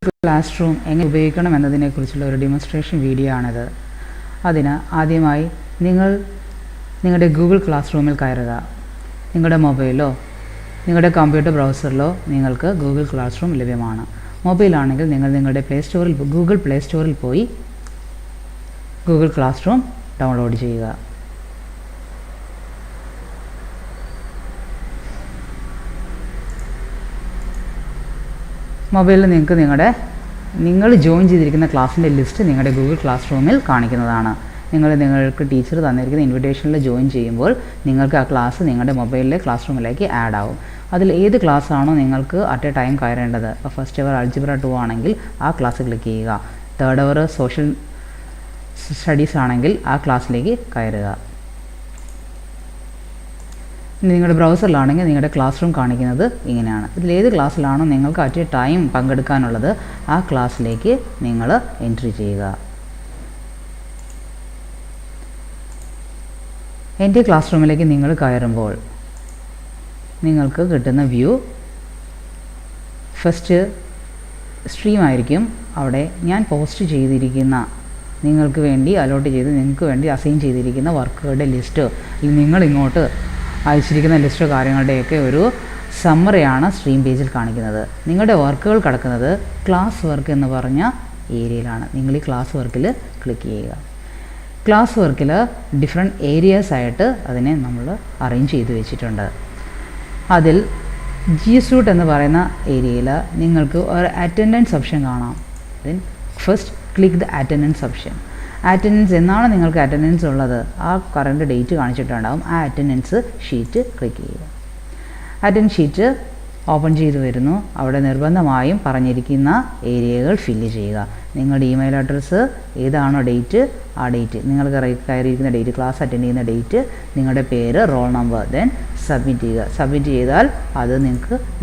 Class room എങ്ങനെ ഉപയോഗിക്കണം എന്നതിനെക്കുറിച്ചുള്ള ഒരു ഡെമോൺസ്ട്രേഷൻ വീഡിയോ ആണിത്. അതിന് ആദ്യമായി നിങ്ങളുടെ ഗൂഗിൾ ക്ലാസ് റൂമിൽ കയറുക. നിങ്ങളുടെ മൊബൈലോ നിങ്ങളുടെ കമ്പ്യൂട്ടർ ബ്രൗസറിലോ നിങ്ങൾക്ക് ഗൂഗിൾ ക്ലാസ് റൂം ലഭ്യമാണ്. മൊബൈലാണെങ്കിൽ നിങ്ങൾ നിങ്ങളുടെ ഗൂഗിൾ പ്ലേ സ്റ്റോറിൽ പോയി ഗൂഗിൾ ക്ലാസ് റൂം ഡൗൺലോഡ് ചെയ്യുക. മൊബൈലിൽ നിങ്ങൾ ജോയിൻ ചെയ്തിരിക്കുന്ന ക്ലാസ്സിൻ്റെ ലിസ്റ്റ് നിങ്ങളുടെ ഗൂഗിൾ ക്ലാസ് റൂമിൽ കാണിക്കുന്നതാണ്. നിങ്ങൾക്ക് ടീച്ചർ തന്നിരിക്കുന്ന ഇൻവിറ്റേഷനിൽ ജോയിൻ ചെയ്യുമ്പോൾ നിങ്ങൾക്ക് ആ ക്ലാസ് നിങ്ങളുടെ മൊബൈലിലെ ക്ലാസ് റൂമിലേക്ക് ആഡ് ആവും. അതിൽ ഏത് ക്ലാസ്സാണോ നിങ്ങൾക്ക് അറ്റ് എ ടൈം കയറേണ്ടത്, ഇപ്പോൾ ഫസ്റ്റ് അവർ അൾജിബ്ര 2 ആണെങ്കിൽ ആ ക്ലാസ് ക്ലിക്ക് ചെയ്യുക. തേർഡ് അവർ സോഷ്യൽ സ്റ്റഡീസ് ആണെങ്കിൽ ആ ക്ലാസ്സിലേക്ക് കയറുക. നിങ്ങളുടെ ബ്രൗസറിലാണെങ്കിൽ നിങ്ങളുടെ ക്ലാസ് റൂം കാണിക്കുന്നത് ഇങ്ങനെയാണ്. ഇതിലേത് ക്ലാസ്സിലാണോ നിങ്ങൾക്ക് അറ്റ് എ ടൈം പങ്കെടുക്കാനുള്ളത് ആ ക്ലാസ്സിലേക്ക് നിങ്ങൾ എൻട്രി ചെയ്യുക. എൻ്റെ ക്ലാസ് റൂമിലേക്ക് നിങ്ങൾ കയറുമ്പോൾ നിങ്ങൾക്ക് കിട്ടുന്ന വ്യൂ ഫസ്റ്റ് സ്ട്രീം ആയിരിക്കും. അവിടെ ഞാൻ പോസ്റ്റ് ചെയ്തിരിക്കുന്ന നിങ്ങൾക്ക് വേണ്ടി നിങ്ങൾക്ക് വേണ്ടി അസൈൻ ചെയ്തിരിക്കുന്ന വർക്കുകളുടെ ലിസ്റ്റോ നിങ്ങളിങ്ങോട്ട് അയച്ചിരിക്കുന്ന ലിസ്റ്റോ കാര്യങ്ങളുടെയൊക്കെ ഒരു സമ്മറിയാണ് സ്ട്രീം പേജിൽ കാണിക്കുന്നത്. നിങ്ങളുടെ വർക്കുകൾ കിടക്കുന്നത് ക്ലാസ് വർക്ക് എന്ന് പറഞ്ഞ ഏരിയയിലാണ്. നിങ്ങൾ ഈ ക്ലാസ് വർക്കിൽ ക്ലിക്ക് ചെയ്യുക. ക്ലാസ് വർക്കിൽ ഡിഫറെൻറ്റ് ഏരിയാസ് ആയിട്ട് അതിനെ നമ്മൾ അറേഞ്ച് ചെയ്ത് വെച്ചിട്ടുണ്ട്. അതിൽ ജി സ്യൂട്ട് എന്ന് പറയുന്ന ഏരിയയിൽ നിങ്ങൾക്ക് ഒരു അറ്റൻഡൻസ് ഓപ്ഷൻ കാണാം. Then first click the attendance option. Attendance എന്നാണ് നിങ്ങൾക്ക് അറ്റൻഡൻസ് ഉള്ളത് ആ കറണ്ട് ഡേറ്റ് കാണിച്ചിട്ടുണ്ടാകും. ആ അറ്റൻഡൻസ് ഷീറ്റ് ക്ലിക്ക് ചെയ്യുക. അറ്റൻഡൻസ് ഷീറ്റ് ഓപ്പൺ ചെയ്ത് വരുന്നു. അവിടെ നിർബന്ധമായും പറഞ്ഞിരിക്കുന്ന ഏരിയകൾ ഫില്ല് ചെയ്യുക. നിങ്ങളുടെ ഇമെയിൽ അഡ്രസ്സ് ഏതാണോ ഡേറ്റ് ആ ഡേറ്റ്, നിങ്ങൾ കയറിയിരിക്കുന്ന ഡേറ്റ്, ക്ലാസ് അറ്റൻഡ് ചെയ്യുന്ന ഡേറ്റ്, നിങ്ങളുടെ പേര്, റോൾ നമ്പർ, ദെൻ സബ്മിറ്റ് ചെയ്യുക. സബ്മിറ്റ് ചെയ്താൽ അത്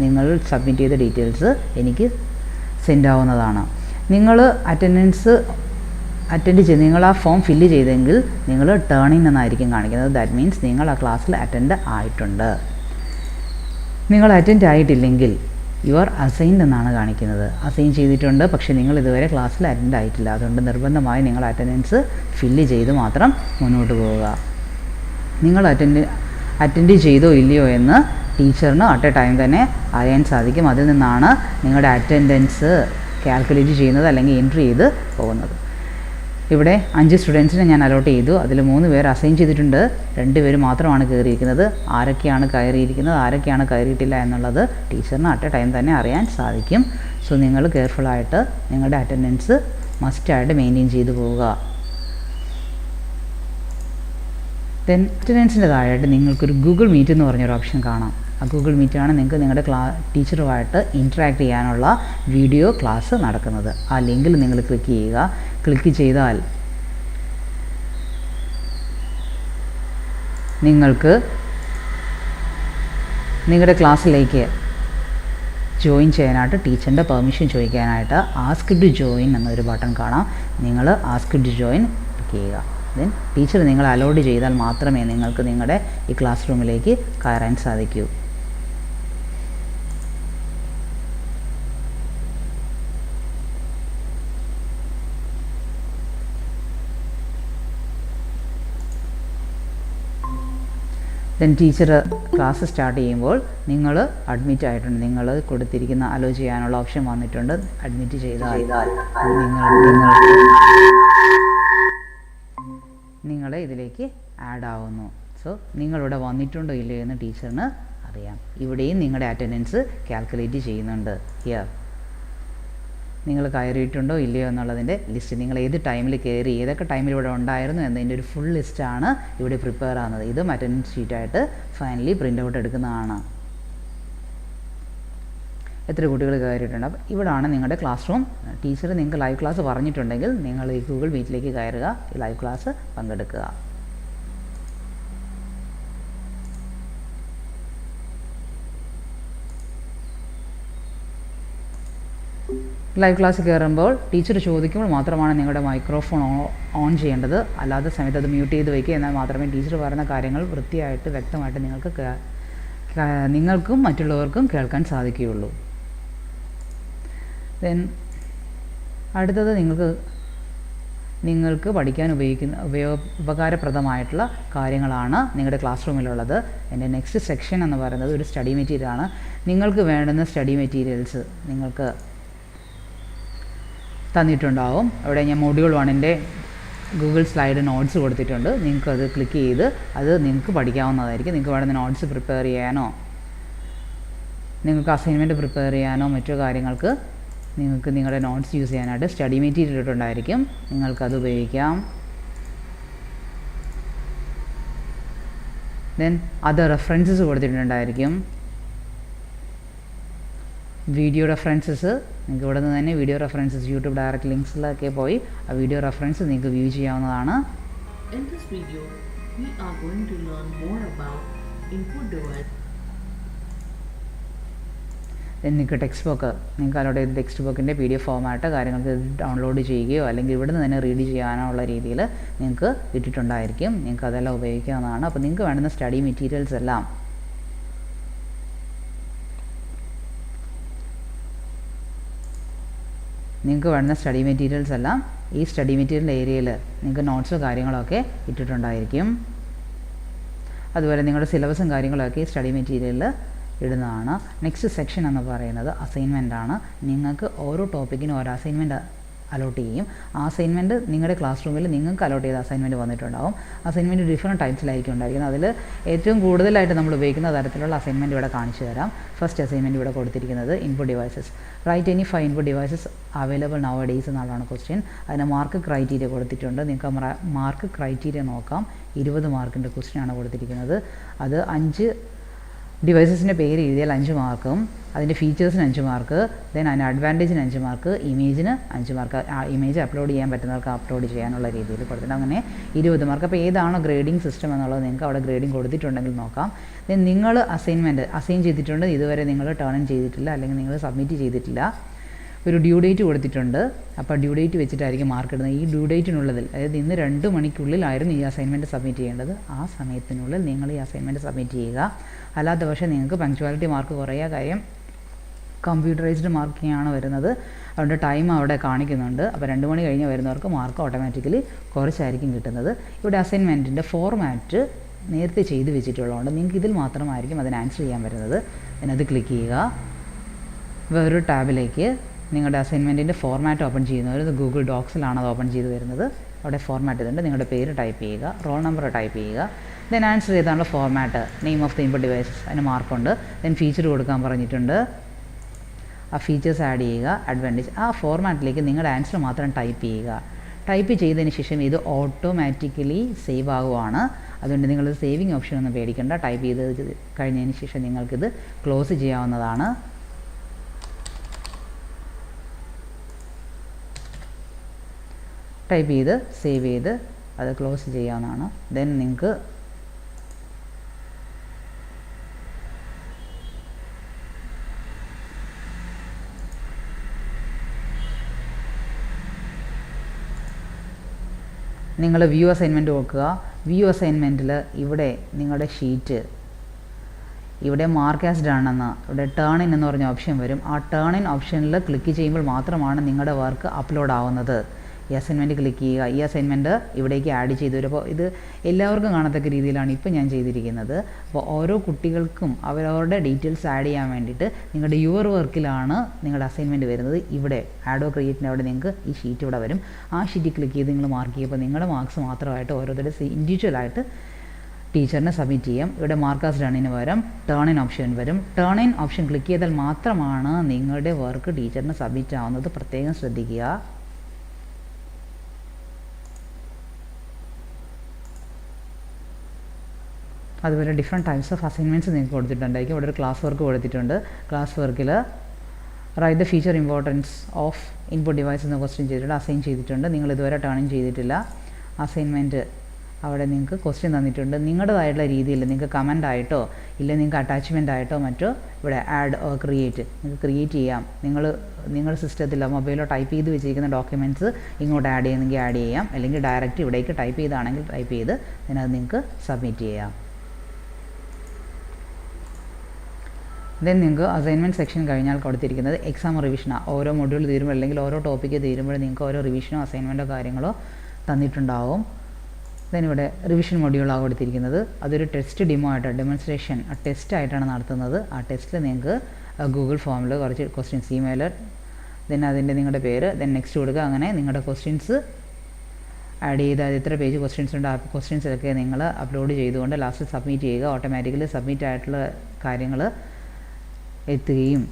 നിങ്ങൾ സബ്മിറ്റ് ചെയ്ത ഡീറ്റെയിൽസ് എനിക്ക് സെൻഡ് ആവുന്നതാണ്. നിങ്ങൾ അറ്റൻഡ് ചെയ്ത് നിങ്ങൾ ആ ഫോം ഫില്ല് ചെയ്തെങ്കിൽ നിങ്ങൾ ടേണിംഗ് എന്നായിരിക്കും കാണിക്കുന്നത്. ദാറ്റ് മീൻസ് നിങ്ങൾ ആ ക്ലാസ്സിൽ അറ്റൻഡ് ആയിട്ടുണ്ട്. നിങ്ങൾ അറ്റൻഡ് ആയിട്ടില്ലെങ്കിൽ യു ആർ അസൈൻഡ് എന്നാണ് കാണിക്കുന്നത്. അസൈൻ ചെയ്തിട്ടുണ്ട്, പക്ഷേ നിങ്ങൾ ഇതുവരെ ക്ലാസ്സിൽ അറ്റൻഡ് ആയിട്ടില്ല. അതുകൊണ്ട് നിർബന്ധമായി നിങ്ങൾ അറ്റൻഡൻസ് ഫില്ല് ചെയ്ത് മാത്രം മുന്നോട്ട് പോവുക. നിങ്ങൾ അറ്റൻഡ് ചെയ്തോ ഇല്ലയോ എന്ന് ടീച്ചറിന് അറ്റ് എ ടൈം തന്നെ അറിയാൻ സാധിക്കും. അതിൽ നിന്നാണ് നിങ്ങളുടെ അറ്റൻഡൻസ് കാൽക്കുലേറ്റ് ചെയ്യുന്നത് അല്ലെങ്കിൽ എൻട്രി ചെയ്ത് പോകുന്നത്. ഇവിടെ 5 സ്റ്റുഡൻസിനെ ഞാൻ അലോട്ട് ചെയ്തു. അതിൽ 3 പേർ അസൈൻ ചെയ്തിട്ടുണ്ട്, 2 പേര് മാത്രമാണ് കയറിയിരിക്കുന്നത്. ആരൊക്കെയാണ് കയറിയിരിക്കുന്നത് ആരൊക്കെയാണ് കയറിയിട്ടില്ല എന്നുള്ളത് ടീച്ചറിന് അറ്റ് എ ടൈം തന്നെ അറിയാൻ സാധിക്കും. സോ നിങ്ങൾ കെയർഫുള്ളായിട്ട് നിങ്ങളുടെ അറ്റൻഡൻസ് മസ്റ്റായിട്ട് മെയിൻറ്റെയിൻ ചെയ്തു പോവുക. ദെൻ അറ്റൻഡൻസിൻ്റെ താഴെയായിട്ട് നിങ്ങൾക്കൊരു ഗൂഗിൾ മീറ്റ് എന്ന് പറഞ്ഞൊരു ഓപ്ഷൻ കാണാം. ആ ഗൂഗിൾ മീറ്റാണ് നിങ്ങൾക്ക് നിങ്ങളുടെ ടീച്ചറുമായിട്ട് ഇൻറ്ററാക്ട് ചെയ്യാനുള്ള വീഡിയോ ക്ലാസ് നടക്കുന്നത്. ആ ലിങ്കിൽ നിങ്ങൾ ക്ലിക്ക് ചെയ്യുക. ക്ലിക്ക് ചെയ്താൽ നിങ്ങൾക്ക് നിങ്ങളുടെ ക്ലാസ്സിലേക്ക് ജോയിൻ ചെയ്യാനായിട്ട് ടീച്ചറിൻ്റെ പെർമിഷൻ ചോദിക്കാനായിട്ട് ആസ്ക് ടു ജോയിൻ എന്നൊരു ബട്ടൺ കാണാം. നിങ്ങൾ ആസ്ക് ടു ജോയിൻ ക്ലിക്ക് ചെയ്യുക. ദെൻ ടീച്ചർ നിങ്ങൾ അലോട്ട് ചെയ്താൽ മാത്രമേ നിങ്ങൾക്ക് നിങ്ങളുടെ ഈ ക്ലാസ് റൂമിലേക്ക് കയറാൻ സാധിക്കൂ. ദെൻ ടീച്ചർ ക്ലാസ് സ്റ്റാർട്ട് ചെയ്യുമ്പോൾ നിങ്ങൾ അഡ്മിറ്റ് ആയിട്ടുണ്ട്. നിങ്ങൾ കൊടുത്തിരിക്കുന്ന അലോ ചെയ്യാനുള്ള ഓപ്ഷൻ വന്നിട്ടുണ്ട്. അഡ്മിറ്റ് ചെയ്താൽ നിങ്ങൾ ഇതിലേക്ക് ആഡ് ആവുന്നു. സോ നിങ്ങളിവിടെ വന്നിട്ടുണ്ടോ ഇല്ലയോ എന്ന് ടീച്ചറിന് അറിയാം. ഇവിടെയും നിങ്ങളുടെ അറ്റൻഡൻസ് കാൽക്കുലേറ്റ് ചെയ്യുന്നുണ്ട്. ഹിയർ നിങ്ങൾ കയറിയിട്ടുണ്ടോ ഇല്ലയോ എന്നുള്ളതിൻ്റെ ലിസ്റ്റ്, നിങ്ങൾ ഏത് ടൈമിൽ കയറി ഏതൊക്കെ ടൈമിൽ ഇവിടെ ഉണ്ടായിരുന്നു എന്നതിൻ്റെ ഒരു ഫുൾ ലിസ്റ്റാണ് ഇവിടെ പ്രിപ്പയർ ആകുന്നത്. ഇതും അറ്റൻഡൻസ് ഷീറ്റായിട്ട് ഫൈനലി പ്രിൻ്റ് ഔട്ട് എടുക്കുന്നതാണ്. എത്ര കുട്ടികൾ കയറിയിട്ടുണ്ട്. അപ്പോൾ ഇവിടാണ് നിങ്ങളുടെ ക്ലാസ് റൂം. ടീച്ചർ നിങ്ങൾക്ക് ലൈവ് ക്ലാസ് പറഞ്ഞിട്ടുണ്ടെങ്കിൽ നിങ്ങൾ ഈ ഗൂഗിൾ മീറ്റിലേക്ക് കയറുക, ഈ ലൈവ് ക്ലാസ് പങ്കെടുക്കുക. ലൈവ് ക്ലാസ് കയറുമ്പോൾ ടീച്ചർ ചോദിക്കുമ്പോൾ മാത്രമാണ് നിങ്ങളുടെ മൈക്രോഫോൺ ഓൺ ചെയ്യേണ്ടത്. അല്ലാത്ത സമയത്ത് അത് മ്യൂട്ട് ചെയ്ത് വയ്ക്കുക. എന്നാൽ മാത്രമേ ടീച്ചർ പറയുന്ന കാര്യങ്ങൾ വൃത്തിയായിട്ട് വ്യക്തമായിട്ട് നിങ്ങൾക്കും മറ്റുള്ളവർക്കും കേൾക്കാൻ സാധിക്കുകയുള്ളൂ. ദെൻ അടുത്തത് നിങ്ങൾക്ക് പഠിക്കാൻ ഉപകാരപ്രദമായിട്ടുള്ള കാര്യങ്ങളാണ് നിങ്ങളുടെ ക്ലാസ് റൂമിലുള്ളത്. എൻ്റെ നെക്സ്റ്റ് സെക്ഷൻ എന്ന് പറയുന്നത് ഒരു സ്റ്റഡി മെറ്റീരിയലാണ്. നിങ്ങൾക്ക് വേണ്ടുന്ന സ്റ്റഡി മെറ്റീരിയൽസ് നിങ്ങൾക്ക് തന്നിട്ടുണ്ടാവും. അവിടെ ഞാൻ മൊഡ്യൂൾ 1ൻ്റെ ഗൂഗിൾ സ്ലൈഡ് നോട്ട്സ് കൊടുത്തിട്ടുണ്ട്. നിങ്ങൾക്കത് ക്ലിക്ക് ചെയ്ത് അത് നിങ്ങൾക്ക് പഠിക്കാവുന്നതായിരിക്കും. നിങ്ങൾക്ക് വേണ്ടുന്ന നോട്ട്സ് പ്രിപ്പയർ ചെയ്യാനോ നിങ്ങൾക്ക് അസൈൻമെൻറ്റ് പ്രിപ്പയർ ചെയ്യാനോ മറ്റു കാര്യങ്ങൾക്ക് നിങ്ങൾക്ക് നിങ്ങളുടെ നോട്ട്സ് യൂസ് ചെയ്യാനായിട്ട് സ്റ്റഡി മെറ്റീരിയൽ ഇട്ടിട്ടുണ്ടായിരിക്കും. നിങ്ങൾക്കത് ഉപയോഗിക്കാം. ദെൻ അത് റെഫറൻസസ് കൊടുത്തിട്ടുണ്ടായിരിക്കും. വീഡിയോ റെഫറൻസസ് നിങ്ങൾക്ക് ഇവിടെ നിന്ന് തന്നെ വീഡിയോ റെഫറൻസസ് യൂട്യൂബ് ഡയറക്റ്റ് ലിങ്ക്സിലൊക്കെ പോയി ആ വീഡിയോ റെഫറൻസ് നിങ്ങൾക്ക് വ്യൂ ചെയ്യാവുന്നതാണ്. In this video, we are going to learn more about input device. നിങ്ങൾക്ക് ടെക്സ്റ്റ് ബുക്ക് നിങ്ങൾക്ക് അലോട്ട് ചെയ്ത ടെക്സ്റ്റ് ബുക്കിൻ്റെ PDF ഫോമാറ്റ് കാര്യങ്ങൾക്ക് ഡൗൺലോഡ് ചെയ്യുകയോ അല്ലെങ്കിൽ ഇവിടെ നിന്ന് തന്നെ റീഡ് ചെയ്യാനുള്ള രീതിയിൽ നിങ്ങൾക്ക് ഇട്ടിട്ടുണ്ടായിരിക്കും. നിങ്ങൾക്ക് അതെല്ലാം ഉപയോഗിക്കാവുന്നതാണ്. അപ്പോൾ നിങ്ങൾക്ക് വേണ്ടുന്ന സ്റ്റഡി മെറ്റീരിയൽസ് എല്ലാം ഈ സ്റ്റഡി മെറ്റീരിയൽ ഏരിയയിൽ നിങ്ങൾക്ക് നോട്ട്സോ കാര്യങ്ങളൊക്കെ ഇട്ടിട്ടുണ്ടായിരിക്കും. അതുപോലെ നിങ്ങളുടെ സിലബസും കാര്യങ്ങളൊക്കെ ഈ സ്റ്റഡി മെറ്റീരിയലിൽ ഇടുന്നതാണ്. നെക്സ്റ്റ് സെക്ഷൻ എന്ന് പറയുന്നത് അസൈൻമെൻ്റ് ആണ്. നിങ്ങൾക്ക് ഓരോ ടോപ്പിക്കിനും ഓരോ അസൈൻമെൻറ്റ് അലോട്ട് ചെയ്യും. ആ അസൈൻമെൻറ്റ് നിങ്ങളുടെ ക്ലാസ് റൂമിൽ നിങ്ങൾക്ക് അലോട്ട് ചെയ്ത അസൈൻമെൻറ്റ് വന്നിട്ടുണ്ടാകും. അസൈൻമെൻറ്റ് ഡിഫറെൻറ്റ് ടൈപ്സിലായിരിക്കും ഉണ്ടായിരിക്കുന്നത്. അതിൽ ഏറ്റവും കൂടുതലായിട്ട് നമ്മൾ ഉപയോഗിക്കുന്ന തരത്തിലുള്ള അസൈൻമെൻറ്റ് ഇവിടെ കാണിച്ചു തരാം. ഫസ്റ്റ് അസൈൻമെൻറ്റ് ഇവിടെ കൊടുത്തിരിക്കുന്നത് input devices. Write any 5 input devices available now days എന്നുള്ളതാണ് ക്വസ്റ്റ്യൻ. അതിന് മാർക്ക് ക്രൈറ്റീരിയ കൊടുത്തിട്ടുണ്ട്. നിങ്ങൾക്ക് മാർക്ക് ക്രൈറ്റീരിയ നോക്കാം. 20 മാർക്കിൻ്റെ ക്വസ്റ്റ്യനാണ് കൊടുത്തിരിക്കുന്നത്. അത് 5 ഡിവൈസസിൻ്റെ പേര് എഴുതിയാൽ 5 മാർക്കും അതിൻ്റെ ഫീച്ചേഴ്സിന് 5 മാർക്ക്, ദെൻ അതിന് അഡ്വാൻറ്റേജിന് 5 മാർക്ക്, ഇമേജിന് 5 മാർക്ക്. ആ ഇമേജ് അപ്ലോഡ് ചെയ്യാൻ പറ്റുന്നവർക്ക് അപ്ലോഡ് ചെയ്യാനുള്ള രീതിയിൽ കൊടുത്തിട്ടുണ്ട്. അങ്ങനെ 20 മാർക്ക്. അപ്പോൾ ഏതാണോ ഗ്രേഡിംഗ് സിസ്റ്റം എന്നുള്ളത് നിങ്ങൾക്ക് അവിടെ ഗ്രേഡിംഗ് കൊടുത്തിട്ടുണ്ടെങ്കിൽ നോക്കാം. ദെൻ നിങ്ങൾ അസൈൻ ചെയ്തിട്ടുണ്ട്, ഇതുവരെ നിങ്ങൾ ടേൺ ഇൻ ചെയ്തിട്ടില്ല അല്ലെങ്കിൽ നിങ്ങൾ സബ്മിറ്റ് ചെയ്തിട്ടില്ല, ഒരു ഡ്യൂ ഡേറ്റ് കൊടുത്തിട്ടുണ്ട്. അപ്പോൾ ഡ്യൂ ഡേറ്റ് വെച്ചിട്ടായിരിക്കും മാർക്ക് ഇടുന്നത്. ഈ ഡ്യൂ ഡേറ്റിനുള്ളിൽ അതായത് ഇന്ന് 2 മണിക്കുള്ളിലായിരുന്നു ഈ അസൈൻമെൻറ്റ് സബ്മിറ്റ് ചെയ്യേണ്ടത്. ആ സമയത്തിനുള്ളിൽ നിങ്ങൾ ഈ അസൈൻമെൻറ്റ് സബ്മിറ്റ് ചെയ്യുക. അല്ലാത്ത പക്ഷേ നിങ്ങൾക്ക് പങ്ക്ച്വാലിറ്റി മാർക്ക് കുറയുക. കാര്യം കമ്പ്യൂട്ടറൈസ്ഡ് മാർക്കിംഗ് ആണ് വരുന്നത്. അതുകൊണ്ട് ടൈം അവിടെ കാണിക്കുന്നുണ്ട്. അപ്പോൾ 2 മണി കഴിഞ്ഞ് വരുന്നവർക്ക് മാർക്ക് ഓട്ടോമാറ്റിക്കലി കുറച്ചായിരിക്കും കിട്ടുന്നത്. ഇവിടെ അസൈൻമെൻറ്റിൻ്റെ ഫോർമാറ്റ് നേരത്തെ ചെയ്ത് വെച്ചിട്ടുള്ളതുകൊണ്ട് നിങ്ങൾക്ക് ഇതിൽ മാത്രമായിരിക്കും അതിന് ആൻസർ ചെയ്യാൻ വരുന്നത്. അതിനത് ക്ലിക്ക് ചെയ്യുക. വേറൊരു ടാബിലേക്ക് നിങ്ങളുടെ അസൈൻമെൻറ്റിൻ്റെ ഫോർമാറ്റ് ഓപ്പൺ ചെയ്യുന്നവർ ഗൂഗിൾ ഡോക്സിലാണ് അത് ഓപ്പൺ ചെയ്ത് വരുന്നത്. അവിടെ ഫോർമാറ്റ് ഇതുണ്ട്. നിങ്ങളുടെ പേര് ടൈപ്പ് ചെയ്യുക, റോൾ നമ്പർ ടൈപ്പ് ചെയ്യുക, ദെൻ ആൻസർ ചെയ്താനുള്ള format, name of the input devices, അതിന് മാർക്കുണ്ട്. ദെൻ ഫീച്ചർ കൊടുക്കാൻ പറഞ്ഞിട്ടുണ്ട്. ആ ഫീച്ചേഴ്സ് ആഡ് ചെയ്യുക, അഡ്വാൻറ്റേജ്. ആ ഫോർമാറ്റിലേക്ക് നിങ്ങളുടെ ആൻസർ മാത്രം ടൈപ്പ് ചെയ്യുക. ടൈപ്പ് ചെയ്തതിന് ശേഷം ഇത് ഓട്ടോമാറ്റിക്കലി സേവ് ആകുവാണ്. അതുകൊണ്ട് നിങ്ങൾ സേവിങ് ഓപ്ഷൻ ഒന്നും പേടിക്കേണ്ട. ടൈപ്പ് ചെയ്ത് കഴിഞ്ഞതിന് ശേഷം നിങ്ങൾക്കിത് ക്ലോസ് ചെയ്യാവുന്നതാണ്. ടൈപ്പ് ചെയ്ത് സേവ് ചെയ്ത് അത് ക്ലോസ് ചെയ്യാവുന്നതാണ്. ദെൻ നിങ്ങൾക്ക് നിങ്ങൾ വ്യൂ അസൈൻമെൻറ്റ് നോക്കുക. വ്യൂ അസൈൻമെൻറ്റിൽ ഇവിടെ നിങ്ങളുടെ ഷീറ്റ് ഇവിടെ മാർക്ക് ആസ് ഡൺ എന്ന് ഇവിടെ ടേൺ ഇൻ എന്ന് പറഞ്ഞ ഓപ്ഷൻ വരും. ആ ടേൺ ഇൻ ഓപ്ഷനിൽ ക്ലിക്ക് ചെയ്യുമ്പോൾ മാത്രമാണ് നിങ്ങളുടെ വർക്ക് അപ്ലോഡ് ആവുന്നത്. ഈ അസൈൻമെൻറ്റ് ക്ലിക്ക് ചെയ്യുക. ഈ അസൈൻമെൻറ്റ് ഇവിടേക്ക് ആഡ് ചെയ്തു വരും. അപ്പോൾ ഇത് എല്ലാവർക്കും കാണത്തക്ക രീതിയിലാണ് ഇപ്പോൾ ഞാൻ ചെയ്തിരിക്കുന്നത്. അപ്പോൾ ഓരോ കുട്ടികൾക്കും അവരവരുടെ ഡീറ്റെയിൽസ് ആഡ് ചെയ്യാൻ വേണ്ടിയിട്ട് നിങ്ങളുടെ യുവർ വർക്കിലാണ് നിങ്ങളുടെ അസൈൻമെൻറ്റ് വരുന്നത്. ഇവിടെ ആഡോ ക്രിയേറ്റിൻ്റെ അവിടെ നിങ്ങൾക്ക് ഈ ഷീറ്റ് ഇവിടെ വരും. ആ ഷീറ്റ് ക്ലിക്ക് ചെയ്ത് നിങ്ങൾ മാർക്ക് ചെയ്യുമ്പോൾ നിങ്ങളുടെ മാർക്സ് മാത്രമായിട്ട് ഓരോരുത്തരുടെ ഇൻഡിവിജ്വലായിട്ട് ടീച്ചറിന് സബ്മിറ്റ് ചെയ്യാം. ഇവിടെ മാർക്കാസ് ഡണ്ണിന് പകരം ടേൺ ഇൻ ഓപ്ഷൻ വരും. ടേൺ ഇൻ ഓപ്ഷൻ ക്ലിക്ക് ചെയ്താൽ മാത്രമാണ് നിങ്ങളുടെ വർക്ക് ടീച്ചറിന് സബ്മിറ്റ് ആവുന്നത്. പ്രത്യേകം ശ്രദ്ധിക്കുക. അതുപോലെ ഡിഫറെൻറ്റ് ടൈപ്സ് ഓഫ് അസൈൻമെൻറ്റ്സ് നിങ്ങൾക്ക് കൊടുത്തിട്ടുണ്ടായിരിക്കും. ഇവിടെ ഒരു ക്ലാസ് വർക്ക് കൊടുത്തിട്ടുണ്ട്. ക്ലാസ് വർക്കിൽ write the feature importance of input device എന്ന ക്വസ്റ്റ്യൻ ചെയ്തിട്ടുണ്ട്, അസൈൻ ചെയ്തിട്ടുണ്ട്. നിങ്ങൾ ഇതുവരെ ടേൺ ഇൻ ചെയ്തിട്ടില്ല. അസൈൻമെൻറ്റ് അവിടെ നിങ്ങൾക്ക് ക്വസ്റ്റ്യൻ തന്നിട്ടുണ്ട്. നിങ്ങളുടേതായിട്ടുള്ള രീതിയിൽ നിങ്ങൾക്ക് കമൻ്റ് ആയിട്ടോ ഇല്ല നിങ്ങൾക്ക് അറ്റാച്ച്മെൻ്റ് ആയിട്ടോ മറ്റോ ഇവിടെ ആഡ് ക്രിയേറ്റ് നിങ്ങൾക്ക് ക്രിയേറ്റ് ചെയ്യാം. നിങ്ങളുടെ സിസ്റ്റത്തിലോ മൊബൈലോ ടൈപ്പ് ചെയ്ത് വെച്ചിരിക്കുന്ന ഡോക്യുമെൻറ്റ്സ് ഇങ്ങോട്ട് ആഡ് ചെയ്യുന്നെങ്കിൽ ആഡ് ചെയ്യാം, അല്ലെങ്കിൽ ഡയറക്റ്റ് ഇവിടേക്ക് ടൈപ്പ് ചെയ്താണെങ്കിൽ ടൈപ്പ് ചെയ്ത് അതിനകത്ത് നിങ്ങൾക്ക് സബ്മിറ്റ് ചെയ്യാം. ദെൻ നിങ്ങൾക്ക് അസൈൻമെൻറ്റ് സെക്ഷൻ കഴിഞ്ഞാൽ കൊടുത്തിരിക്കുന്നത് എക്സാം റിവിഷനാണ്. ഓരോ മൊഡ്യൂൾ തീരുമ്പോൾ അല്ലെങ്കിൽ ഓരോ ടോപ്പിക്ക് തീരുമ്പോൾ നിങ്ങൾക്ക് ഓരോ റിവിഷനോ അസൈൻമെൻറ്റോ കാര്യങ്ങളോ തന്നിട്ടുണ്ടാവും. ദെൻ ഇവിടെ റിവിഷൻ മൊഡ്യൂളാണ് കൊടുത്തിരിക്കുന്നത്. അതൊരു ടെസ്റ്റ് ഡെമോ ആയിട്ട് ഡെമോൺസ്ട്രേഷൻ ടെസ്റ്റ് ആയിട്ടാണ് നടത്തുന്നത്. ആ ടെസ്റ്റിൽ നിങ്ങൾക്ക് ഗൂഗിൾ ഫോമിൽ കുറച്ച് ക്വസ്റ്റ്യൻസ് ഇമെയിൽ, ദെൻ അതിൻ്റെ നിങ്ങളുടെ പേര്, ദെൻ നെക്സ്റ്റ് കൊടുക്കുക. അങ്ങനെ നിങ്ങളുടെ ക്വസ്റ്റ്യൻസ് ആഡ് ചെയ്ത് അത് എത്ര പേജ് ക്വസ്റ്റ്യൻസ് ഉണ്ട് ആ ക്വസ്റ്റ്യൻസൊക്കെ നിങ്ങൾ അപ്ലോഡ് ചെയ്തുകൊണ്ട് ലാസ്റ്റ് സബ്മിറ്റ് ചെയ്യുക. ഓട്ടോമാറ്റിക്കലി സബ്മിറ്റ് ആയിട്ടുള്ള കാര്യങ്ങൾ എത്തുകയും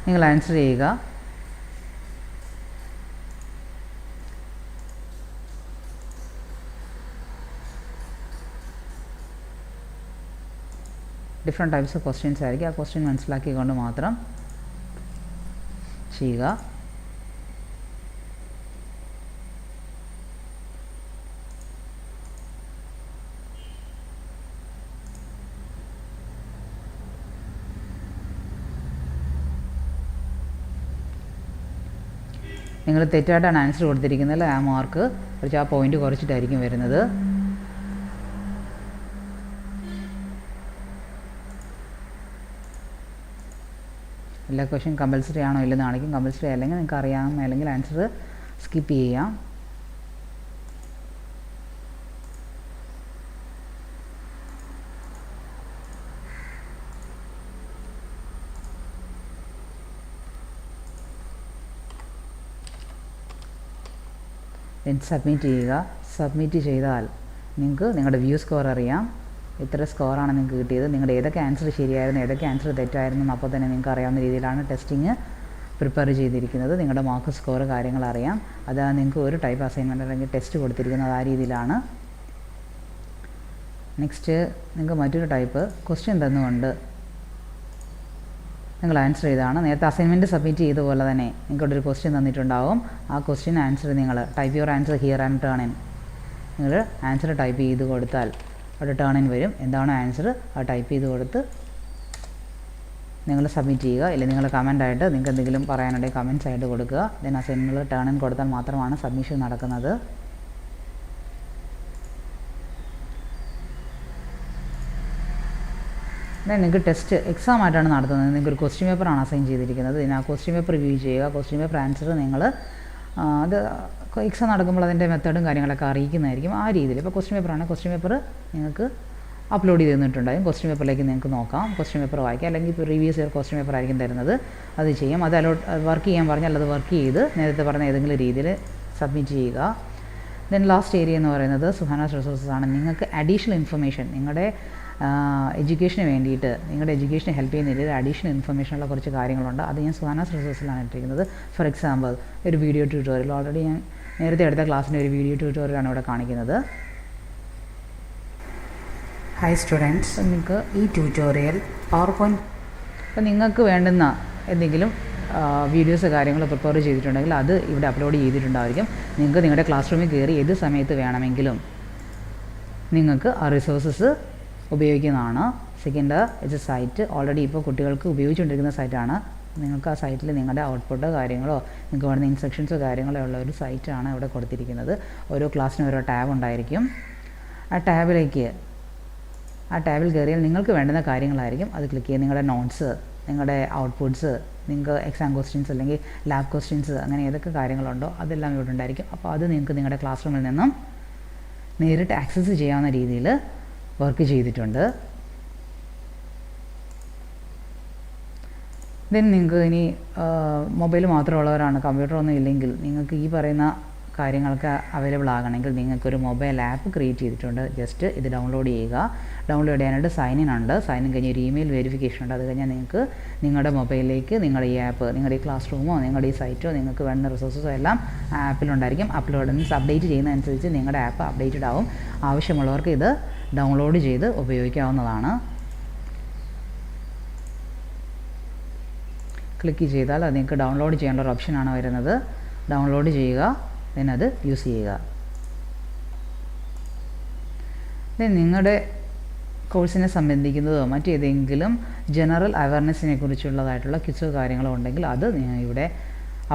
നിങ്ങൾ ആൻസർ ചെയ്യുക. ഡിഫറെൻറ്റ് ടൈപ്സ് ഓഫ് ക്വസ്റ്റ്യൻസ് ആയിരിക്കും. ആ ക്വസ്റ്റ്യൻ മനസ്സിലാക്കിക്കൊണ്ട് മാത്രം ചെയ്യുക. നിങ്ങൾ തെറ്റായിട്ടാണ് ആൻസർ കൊടുത്തിരിക്കുന്നത്, ആ മാർക്ക് കുറച്ച് ആ പോയിൻ്റ് കുറച്ചിട്ടായിരിക്കും വരുന്നത്. എല്ലാ ക്വസ്റ്റ്യൻ കമ്പൽസറി ആണോ ഇല്ലെന്ന് കാണിക്കും. കമ്പൽസറി അല്ലെങ്കിൽ നിങ്ങൾക്ക് അറിയാം, അല്ലെങ്കിൽ ആൻസർ സ്കിപ്പ് ചെയ്യാം. ദെൻ സബ്മിറ്റ് ചെയ്യുക. സബ്മിറ്റ് ചെയ്താൽ നിങ്ങൾക്ക് നിങ്ങളുടെ വ്യൂ സ്കോർ അറിയാം. എത്ര സ്കോറാണ് നിങ്ങൾക്ക് കിട്ടിയത്, നിങ്ങളുടെ ഏതൊക്കെ ആൻസർ ശരിയായിരുന്നു, ഏതൊക്കെ ആൻസർ തെറ്റായിരുന്നു എന്ന് അപ്പോൾ തന്നെ നിങ്ങൾക്ക് അറിയാവുന്ന രീതിയിലാണ് ടെസ്റ്റിങ് പ്രിപ്പയർ ചെയ്തിരിക്കുന്നത്. നിങ്ങളുടെ മാർക്ക് സ്കോർ കാര്യങ്ങൾ അറിയാം. അത് നിങ്ങൾക്ക് ഒരു ടൈപ്പ് അസൈൻമെൻറ്റ് അല്ലെങ്കിൽ ടെസ്റ്റ് കൊടുത്തിരിക്കുന്നത് ആ രീതിയിലാണ്. നെക്സ്റ്റ് നിങ്ങൾക്ക് മറ്റൊരു ടൈപ്പ് ക്വസ്റ്റ്യൻ തന്നുകൊണ്ട് നിങ്ങൾ ആൻസർ ചെയ്താണ്. നേരത്തെ അസൈൻമെൻറ്റ് സബ്മിറ്റ് ചെയ്ത പോലെ തന്നെ നിങ്ങൾക്കൊരു ഒരു ക്വസ്റ്റ്യൻ തന്നിട്ടുണ്ടാവും. ആ ക്വസ്റ്റ്യൻ ആൻസർ നിങ്ങൾ type your answer here and turn in. നിങ്ങൾ ആൻസർ ടൈപ്പ് ചെയ്ത് കൊടുത്താൽ അവിടെ ടേൺ ഇൻ വരും. എന്താണ് ആൻസർ ആ ടൈപ്പ് ചെയ്ത് കൊടുത്ത് നിങ്ങൾ സബ്മിറ്റ് ചെയ്യുക. ഇല്ലെങ്കിൽ നിങ്ങൾ കമൻ്റായിട്ട് നിങ്ങൾക്ക് എന്തെങ്കിലും പറയാനുണ്ടെങ്കിൽ കമൻറ്റ്സ് ആയിട്ട് കൊടുക്കുക. ദെൻ അസൈൻമെൻറ്റ് ടേൺ ഇൻ കൊടുത്താൽ മാത്രമാണ് സബ്മിഷൻ നടക്കുന്നത്. ദെൻ നിങ്ങൾക്ക് ടെസ്റ്റ് എക്സാം ആയിട്ടാണ് നടത്തുന്നത്. നിങ്ങൾക്കൊരു ക്വസ്റ്റ്യൻ പേപ്പറാണ് അസൈൻ ചെയ്തിരിക്കുന്നത്. ആ ക്വസ്റ്റ്യൻ പേപ്പർ റിവ്യൂ ചെയ്യുക. ക്വസ്റ്റ്യൻ പേപ്പർ ആൻസർ നിങ്ങൾ അത് എക്സാം നടക്കുമ്പോൾ അതിൻ്റെ മെത്തേഡും കാര്യങ്ങളൊക്കെ അറിയിക്കുന്നതായിരിക്കും. ആ രീതിയിൽ ഇപ്പോൾ ക്വസ്റ്റ്യൻ പേപ്പറാണ്, ക്വസ്റ്റ്യൻ പേപ്പർ നിങ്ങൾക്ക് അപ്ലോഡ് ചെയ്ത് തന്നിട്ടുണ്ടാകും. ക്വസ്റ്റ്യൻ പേപ്പറിലേക്ക് നിങ്ങൾക്ക് നോക്കാം, ക്വസ്റ്റ്യൻ പേപ്പർ വായിക്കാം. അല്ലെങ്കിൽ ഇപ്പോൾ പ്രീവിയസ് ഇയർ ക്വസ്റ്റ്യൻ പേപ്പർ ആയിരിക്കും തരുന്നത്, അത് ചെയ്യാം. അത് വർക്ക് ചെയ്യാൻ പറഞ്ഞാൽ അത് വർക്ക് ചെയ്ത് നേരത്തെ പറഞ്ഞ ഏതെങ്കിലും രീതിയിൽ സബ്മിറ്റ് ചെയ്യുക. ദെൻ ലാസ്റ്റ് ഏരിയ എന്ന് പറയുന്നത് സുഹാനാസ് റിസോഴ്സസ് ആണ്. നിങ്ങൾക്ക് അഡീഷണൽ ഇൻഫർമേഷൻ നിങ്ങളുടെ എഡ്യൂക്കേഷന് വേണ്ടിയിട്ട്, നിങ്ങളുടെ എഡ്യൂക്കേഷനെ ഹെൽപ്പ് ചെയ്യുന്ന രീതിയിൽ അഡീഷണൽ ഇൻഫർമേഷനുള്ള കുറച്ച് കാര്യങ്ങളുണ്ട്. അത് ഞാൻ സുഹാനാസ് റിസോഴ്സിലാണ് ഇട്ടിരിക്കുന്നത്. ഫോർ എക്സാമ്പിൾ ഒരു വീഡിയോ ട്യൂട്ടോറിയൽ, ഓൾറെഡി ഞാൻ നേരത്തെ എടുത്ത ക്ലാസ്സിൻ്റെ ഒരു വീഡിയോ ട്യൂട്ടോറിയലാണ് ഇവിടെ കാണിക്കുന്നത്. ഹായ് സ്റ്റുഡൻറ്റ്സ്, നിങ്ങൾക്ക് ഈ ട്യൂട്ടോറിയൽ പവർ പോയിൻറ്റ് അപ്പോൾ നിങ്ങൾക്ക് വേണ്ടുന്ന എന്തെങ്കിലും വീഡിയോസ് കാര്യങ്ങൾ പ്രിപ്പയർ ചെയ്തിട്ടുണ്ടെങ്കിൽ അത് ഇവിടെ അപ്ലോഡ് ചെയ്തിട്ടുണ്ടായിരിക്കും. നിങ്ങൾക്ക് നിങ്ങളുടെ ക്ലാസ് റൂമിൽ കയറി ഏത് സമയത്ത് വേണമെങ്കിലും നിങ്ങൾക്ക് ആ റിസോഴ്സസ് ഉപയോഗിക്കുന്നതാണ്. Second, it's a site already ഇപ്പോൾ കുട്ടികൾക്ക് ഉപയോഗിച്ചുകൊണ്ടിരിക്കുന്ന സൈറ്റാണ്. നിങ്ങൾക്ക് ആ സൈറ്റിൽ നിങ്ങളുടെ ഔട്ട്പുട്ടോ കാര്യങ്ങളോ നിങ്ങൾക്ക് വേണ്ടുന്ന ഇൻസ്ട്രക്ഷൻസോ കാര്യങ്ങളോ ഉള്ള ഒരു സൈറ്റാണ് ഇവിടെ കൊടുത്തിരിക്കുന്നത്. ഓരോ ക്ലാസ്സിനും ഓരോ ടാബ് ഉണ്ടായിരിക്കും. ആ ടാബിൽ കയറിയാൽ നിങ്ങൾക്ക് വേണ്ടുന്ന കാര്യങ്ങളായിരിക്കും അത് ക്ലിക്ക് ചെയ്യുക. നിങ്ങളുടെ നോട്ട്സ്, നിങ്ങളുടെ ഔട്ട്പുട്ട്സ്, നിങ്ങൾക്ക് എക്സാം ക്വസ്റ്റ്യൻസ് അല്ലെങ്കിൽ ലാബ് ക്വസ്റ്റ്യൻസ്, അങ്ങനെ ഏതൊക്കെ കാര്യങ്ങളുണ്ടോ അതെല്ലാം ഇവിടെ ഉണ്ടായിരിക്കും. അപ്പോൾ അത് നിങ്ങൾക്ക് നിങ്ങളുടെ ക്ലാസ് റൂമിൽ നിന്നും നേരിട്ട് ആക്സസ് ചെയ്യാവുന്ന രീതിയിൽ വർക്ക് ചെയ്തിട്ടുണ്ട്. ദെൻ നിങ്ങൾക്ക് ഇനി മൊബൈൽ മാത്രമുള്ളവരാണ്, കമ്പ്യൂട്ടറൊന്നും ഇല്ലെങ്കിൽ നിങ്ങൾക്ക് ഈ പറയുന്ന കാര്യങ്ങൾക്ക് അവൈലബിൾ ആകണമെങ്കിൽ നിങ്ങൾക്കൊരു മൊബൈൽ ആപ്പ് ക്രിയേറ്റ് ചെയ്തിട്ടുണ്ട്. ജസ്റ്റ് ഇത് ഡൗൺലോഡ് ചെയ്യുക. ഡൗൺലോഡ് ചെയ്യാനായിട്ട് സൈൻ ഇൻ ഉണ്ട്. സൈൻ ഇൻ കഴിഞ്ഞ് ഒരു ഇമെയിൽ വെരിഫിക്കേഷൻ ഉണ്ട്. അത് കഴിഞ്ഞാൽ നിങ്ങൾക്ക് നിങ്ങളുടെ മൊബൈലിലേക്ക് നിങ്ങളുടെ ഈ ആപ്പ്, നിങ്ങളുടെ ഈ ക്ലാസ് റൂമോ നിങ്ങളുടെ ഈ സൈറ്റോ നിങ്ങൾക്ക് വേണ്ട റിസോഴ്സസോ എല്ലാം ആപ്പിലുണ്ടായിരിക്കും. അപ്ഡേറ്റ് ചെയ്യുന്നതനുസരിച്ച് നിങ്ങളുടെ ആപ്പ് അപ്ഡേറ്റഡ് ആവും. ആവശ്യമുള്ളവർക്ക് ഇത് ഡൗൺലോഡ് ചെയ്ത് ഉപയോഗിക്കാവുന്നതാണ്. ക്ലിക്ക് ചെയ്താൽ അത് നിങ്ങൾക്ക് ഡൗൺലോഡ് ചെയ്യേണ്ട ഒരു ഓപ്ഷനാണ് വരുന്നത്. ഡൗൺലോഡ് ചെയ്യുക, ദെൻ അത് യൂസ് ചെയ്യുക. ദെൻ നിങ്ങളുടെ കോഴ്സിനെ സംബന്ധിക്കുന്നതോ മറ്റേതെങ്കിലും ജനറൽ അവയർനെസ്സിനെ കുറിച്ചുള്ളതായിട്ടുള്ള ക്വിസോ കാര്യങ്ങളോ ഉണ്ടെങ്കിൽ അത് ഞാൻ ഇവിടെ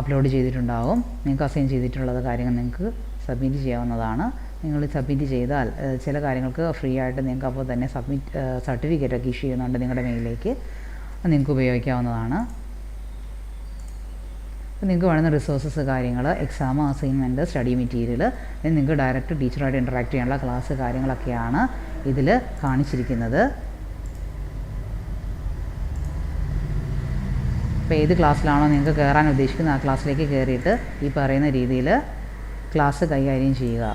അപ്ലോഡ് ചെയ്തിട്ടുണ്ടാകും. നിങ്ങൾക്ക് അസൈൻ ചെയ്തിട്ടുള്ളത് കാര്യങ്ങൾ നിങ്ങൾക്ക് സബ്മിറ്റ് ചെയ്യാവുന്നതാണ്. നിങ്ങൾ സബ്മിറ്റ് ചെയ്താൽ ചില കാര്യങ്ങൾക്ക് ഫ്രീ ആയിട്ട് നിങ്ങൾക്ക് അപ്പോൾ തന്നെ സർട്ടിഫിക്കറ്റൊക്കെ ഇഷ്യൂ ചെയ്യുന്നുണ്ട് നിങ്ങളുടെ മെയിലിലേക്ക്. അത് നിങ്ങൾക്ക് ഉപയോഗിക്കാവുന്നതാണ്. അപ്പോൾ നിങ്ങൾക്ക് വേണ്ടുന്ന റിസോഴ്സസ് കാര്യങ്ങൾ, എക്സാം, അസൈൻമെൻറ്റ്, സ്റ്റഡി മെറ്റീരിയൽ, നിങ്ങൾക്ക് ഡയറക്റ്റ് ടീച്ചറായിട്ട് ഇൻറ്ററാക്ട് ചെയ്യാനുള്ള ക്ലാസ് കാര്യങ്ങളൊക്കെയാണ് ഇതിൽ കാണിച്ചിരിക്കുന്നത്. അപ്പോൾ ഏത് ക്ലാസ്സിലാണോ നിങ്ങൾക്ക് കയറാൻ ഉദ്ദേശിക്കുന്നത് ആ ക്ലാസ്സിലേക്ക് കയറിയിട്ട് ഈ പറയുന്ന രീതിയിൽ ക്ലാസ് കൈകാര്യം ചെയ്യുക.